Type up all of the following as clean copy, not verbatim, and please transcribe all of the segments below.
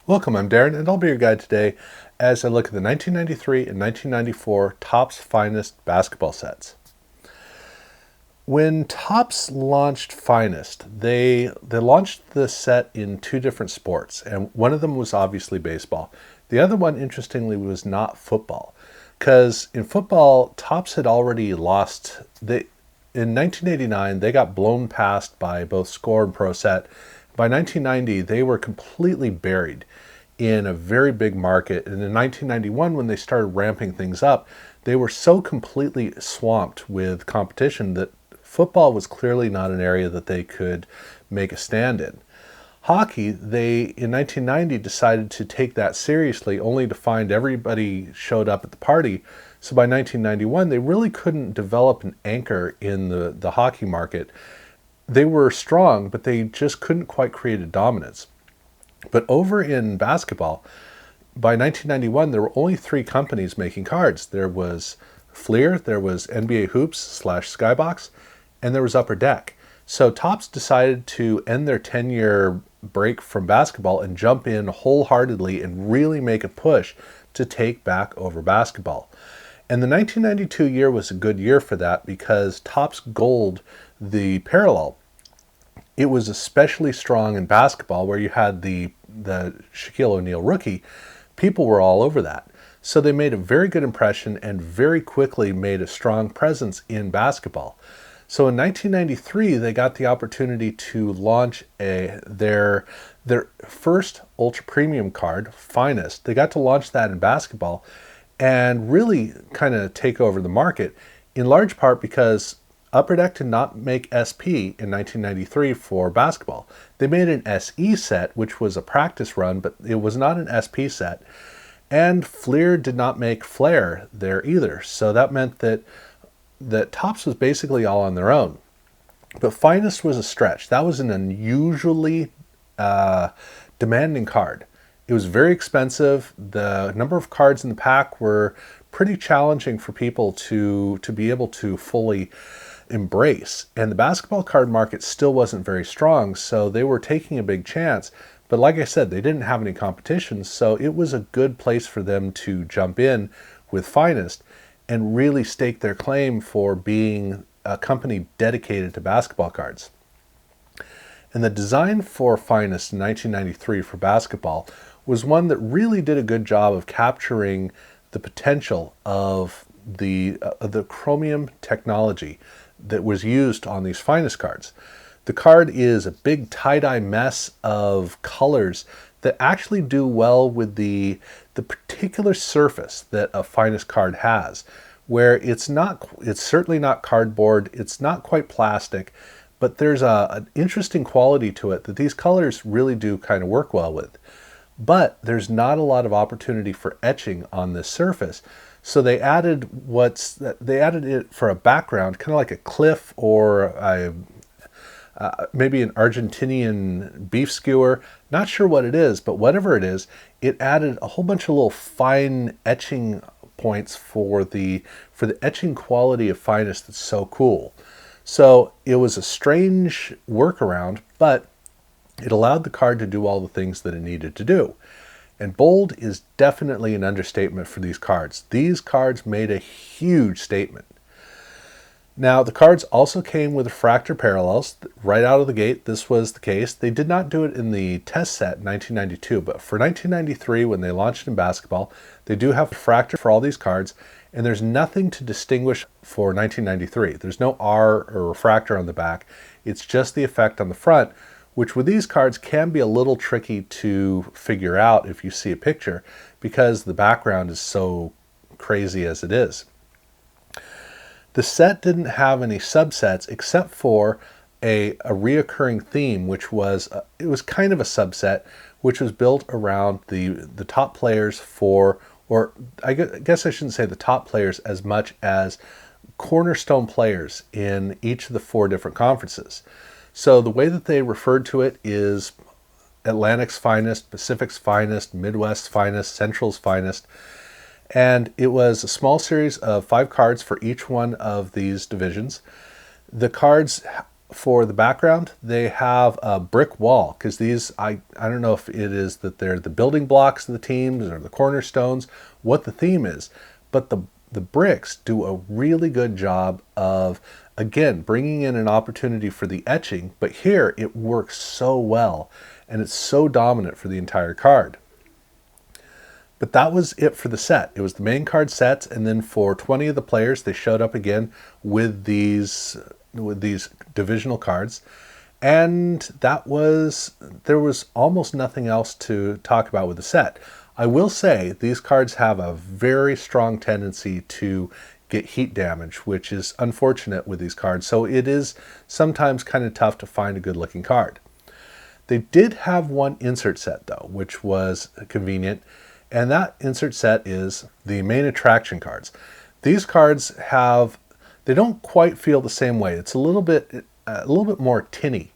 Welcome, I'm Darren, and I'll be your guide today as I look at the 1993 and 1994 Topps Finest basketball sets. When Topps launched Finest, they launched the set in two different sports, and one of them was obviously baseball. The other one, interestingly, was not football, because in football, Topps had already lost. In 1989, they got blown past by both Score and Pro Set. By 1990, they were completely buried in a very big market. And in 1991, when they started ramping things up, they were so completely swamped with competition that football was clearly not an area that they could make a stand in. Hockey, they in 1990 decided to take that seriously, only to find everybody showed up at the party. So by 1991, they really couldn't develop an anchor in the hockey market. They were strong, but they just couldn't quite create a dominance. But over in basketball, by 1991, there were only three companies making cards. There was Fleer, there was NBA Hoops / Skybox, and there was Upper Deck. So Topps decided to end their 10-year break from basketball and jump in wholeheartedly and really make a push to take back over basketball. And the 1992 year was a good year for that because Topps Gold, the parallel, it was especially strong in basketball where you had the Shaquille O'Neal rookie. People were all over that. So they made a very good impression and very quickly made a strong presence in basketball. So in 1993, they got the opportunity to launch their first ultra premium card, Finest. They got to launch that in basketball and really kind of take over the market, in large part because Upper Deck did not make SP in 1993 for basketball. They made an SE set, which was a practice run, but it was not an SP set. And Fleer did not make Flare there either. So that meant that Topps was basically all on their own. But Finest was a stretch. That was an unusually demanding card. It was very expensive. The number of cards in the pack were pretty challenging for people to be able to fully embrace. And the basketball card market still wasn't very strong, so they were taking a big chance. But like I said, they didn't have any competition, so it was a good place for them to jump in with Finest and really stake their claim for being a company dedicated to basketball cards. And the design for Finest in 1993 for basketball was one that really did a good job of capturing the potential of the chromium technology that was used on these Finest cards. The card is a big tie-dye mess of colors that actually do well with the particular surface that a Finest card has, where it's certainly not cardboard, it's not quite plastic, but there's an interesting quality to it that these colors really do kind of work well with. But there's not a lot of opportunity for etching on this surface. So they added it for a background, kind of like a cliff or maybe an Argentinian beef skewer. Not sure what it is, but whatever it is, it added a whole bunch of little fine etching points for the etching quality of Finest that's so cool. So it was a strange workaround, but it allowed the card to do all the things that it needed to do. And bold is definitely an understatement for these cards. These cards made a huge statement. Now, the cards also came with refractor parallels. Right out of the gate, this was the case. They did not do it in the test set in 1992, but for 1993, when they launched in basketball, they do have refractor for all these cards, and there's nothing to distinguish for 1993. There's no R or refractor on the back. It's just the effect on the front, which with these cards can be a little tricky to figure out if you see a picture because the background is so crazy as it is. The set didn't have any subsets except for a reoccurring theme, which was it was kind of a subset, which was built around the top players or I guess I shouldn't say the top players as much as cornerstone players in each of the four different conferences. So the way that they referred to it is Atlantic's Finest, Pacific's Finest, Midwest's Finest, Central's Finest. And it was a small series of 5 cards for each one of these divisions. The cards for the background, they have a brick wall because these, I don't know if it is that they're the building blocks of the teams or the cornerstones, what the theme is, but the bricks do a really good job of, again, bringing in an opportunity for the etching, but here it works so well and it's so dominant for the entire card. But that was it for the set. It was the main card sets, and then for 20 of the players, they showed up again with these divisional cards. And there was almost nothing else to talk about with the set. I will say these cards have a very strong tendency to get heat damage, which is unfortunate with these cards. So it is sometimes kind of tough to find a good looking card. They did have one insert set though, which was convenient. And that insert set is the main attraction cards. These cards they don't quite feel the same way. It's a little bit more tinny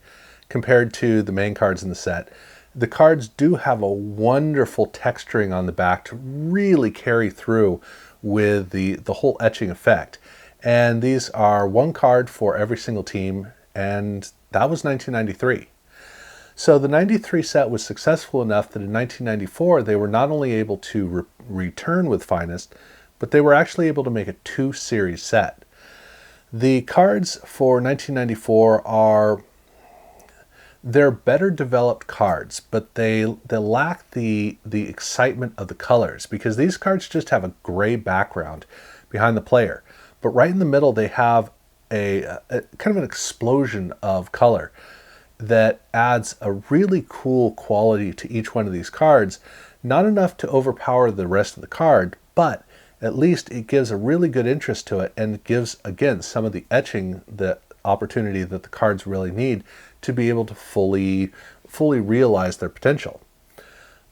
compared to the main cards in the set. The cards do have a wonderful texturing on the back to really carry through with the whole etching effect. And these are one card for every single team, and that was 1993. So the 93 set was successful enough that in 1994 they were not only able to return with Finest, but they were actually able to make a 2-series set. The cards for 1994 they're better developed cards, but they lack the excitement of the colors because these cards just have a gray background behind the player. But right in the middle they have a kind of an explosion of color that adds a really cool quality to each one of these cards. Not enough to overpower the rest of the card, but at least it gives a really good interest to it and gives, again, some of the etching, the opportunity that the cards really need to be able to fully realize their potential.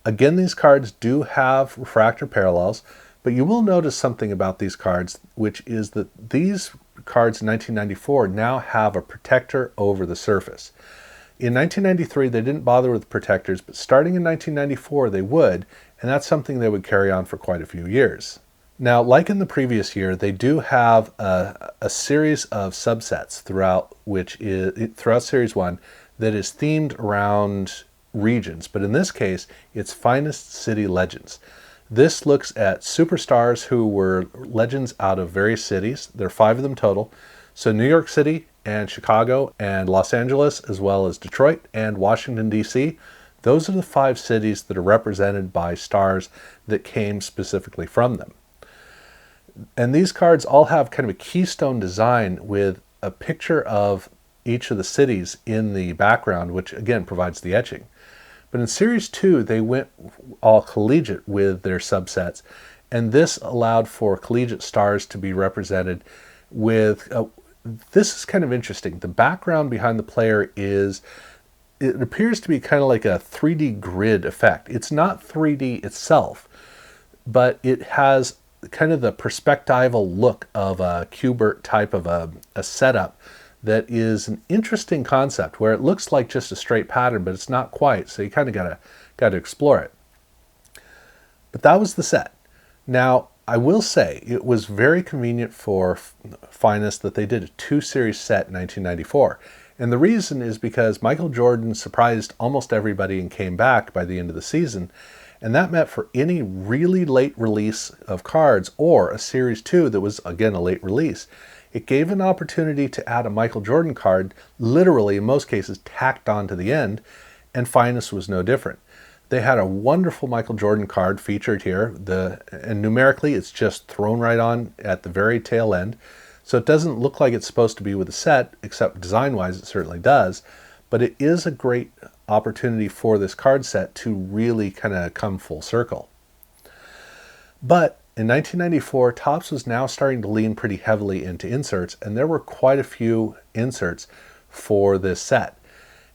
Again, these cards do have refractor parallels, but you will notice something about these cards, which is that these cards in 1994 now have a protector over the surface. In 1993, they didn't bother with protectors, but starting in 1994, they would, and that's something they would carry on for quite a few years. Now, like in the previous year, they do have a series of subsets throughout Series 1 that is themed around regions, but in this case, it's Finest City Legends. This looks at superstars who were legends out of various cities. There are 5 of them total. So New York City and Chicago and Los Angeles, as well as Detroit and Washington, D.C., those are the 5 cities that are represented by stars that came specifically from them. And these cards all have kind of a keystone design with a picture of each of the cities in the background, which again provides the etching. But in Series 2, they went all collegiate with their subsets, and this allowed for collegiate stars to be represented with this is kind of interesting. The background behind the player it appears to be kind of like a 3D grid effect. It's not 3D itself, but it has kind of the perspectival look of a Q*bert type of a setup that is an interesting concept where it looks like just a straight pattern, but it's not quite. So you kind of got to explore it. But that was the set. Now, I will say it was very convenient for Finest that they did a 2-series set in 1994. And the reason is because Michael Jordan surprised almost everybody and came back by the end of the season. And that meant for any really late release of cards or a Series 2 that was, again, a late release, it gave an opportunity to add a Michael Jordan card, literally in most cases tacked on to the end, and Finest was no different. They had a wonderful Michael Jordan card featured here, and numerically it's just thrown right on at the very tail end. So it doesn't look like it's supposed to be with the set, except design-wise it certainly does. But it is a great opportunity for this card set to really kind of come full circle. But in 1994, Topps was now starting to lean pretty heavily into inserts, and there were quite a few inserts for this set.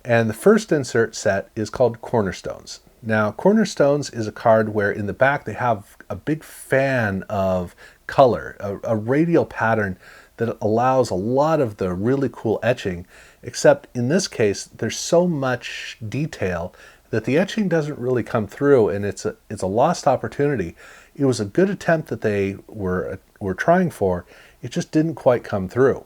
And the first insert set is called Cornerstones. Now, Cornerstones is a card where in the back they have a big fan of color, a radial pattern that allows a lot of the really cool etching, except in this case there's so much detail that the etching doesn't really come through, and it's a lost opportunity. It was a good attempt that they were trying for, it just didn't quite come through.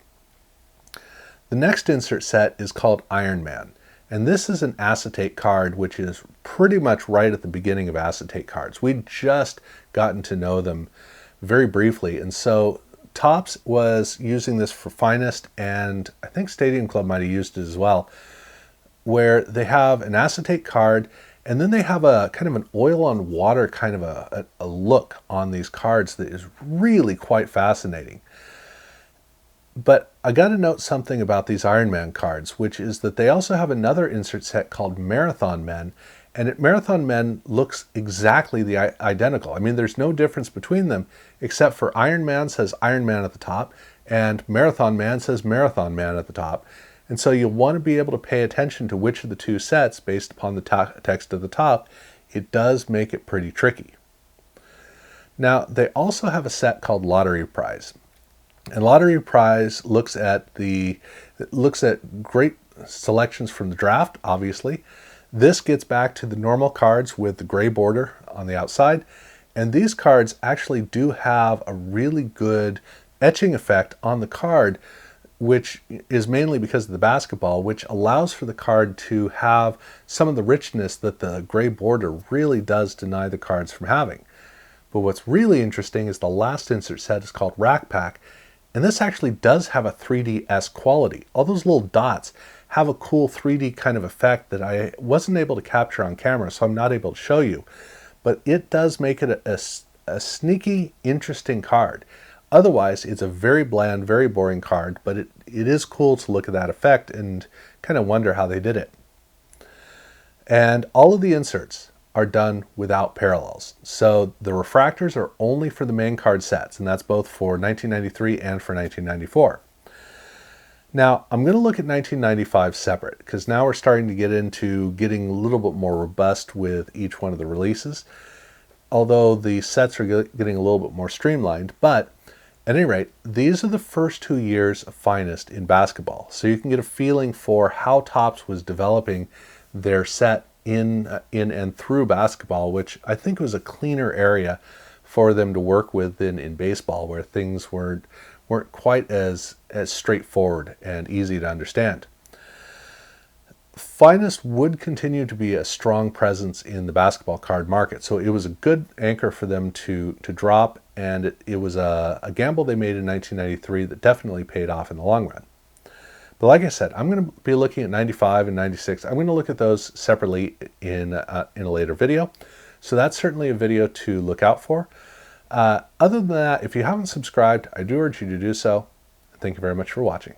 The next insert set is called Iron Man. And this is an acetate card, which is pretty much right at the beginning of acetate cards. We'd just gotten to know them very briefly. And so Topps was using this for Finest, and I think Stadium Club might have used it as well, where they have an acetate card, and then they have a kind of an oil on water kind of a look on these cards that is really quite fascinating. But I got to note something about these Iron Man cards, which is that they also have another insert set called Marathon Men, and Marathon Men looks exactly identical. I mean, there's no difference between them, except for Iron Man says Iron Man at the top, and Marathon Man says Marathon Man at the top. And so you'll want to be able to pay attention to which of the two sets based upon the text at the top. It does make it pretty tricky. Now, they also have a set called Lottery Prize. And Lottery Prize looks at great selections from the draft, obviously. This gets back to the normal cards with the gray border on the outside. And these cards actually do have a really good etching effect on the card, which is mainly because of the basketball, which allows for the card to have some of the richness that the gray border really does deny the cards from having. But what's really interesting is the last insert set is called Rack Pack. And this actually does have a 3D-esque quality. All those little dots have a cool 3D kind of effect that I wasn't able to capture on camera, so I'm not able to show you. But it does make it a sneaky, interesting card. Otherwise, it's a very bland, very boring card, but it is cool to look at that effect and kind of wonder how they did it. And all of the inserts are done without parallels. So the refractors are only for the main card sets, and that's both for 1993 and for 1994. Now, I'm going to look at 1995 separate, because now we're starting to get into getting a little bit more robust with each one of the releases, although the sets are getting a little bit more streamlined. But at any rate, these are the first 2 years of Finest in basketball, so you can get a feeling for how Topps was developing their set in and through basketball, which I think was a cleaner area for them to work with than in baseball, where things weren't quite as straightforward and easy to understand. Finest would continue to be a strong presence in the basketball card market, so it was a good anchor for them to drop, and it was a gamble they made in 1993 that definitely paid off in the long run. But like I said, I'm going to be looking at 95 and 96. I'm going to look at those separately in a later video. So that's certainly a video to look out for. Other than that, if you haven't subscribed, I do urge you to do so. Thank you very much for watching.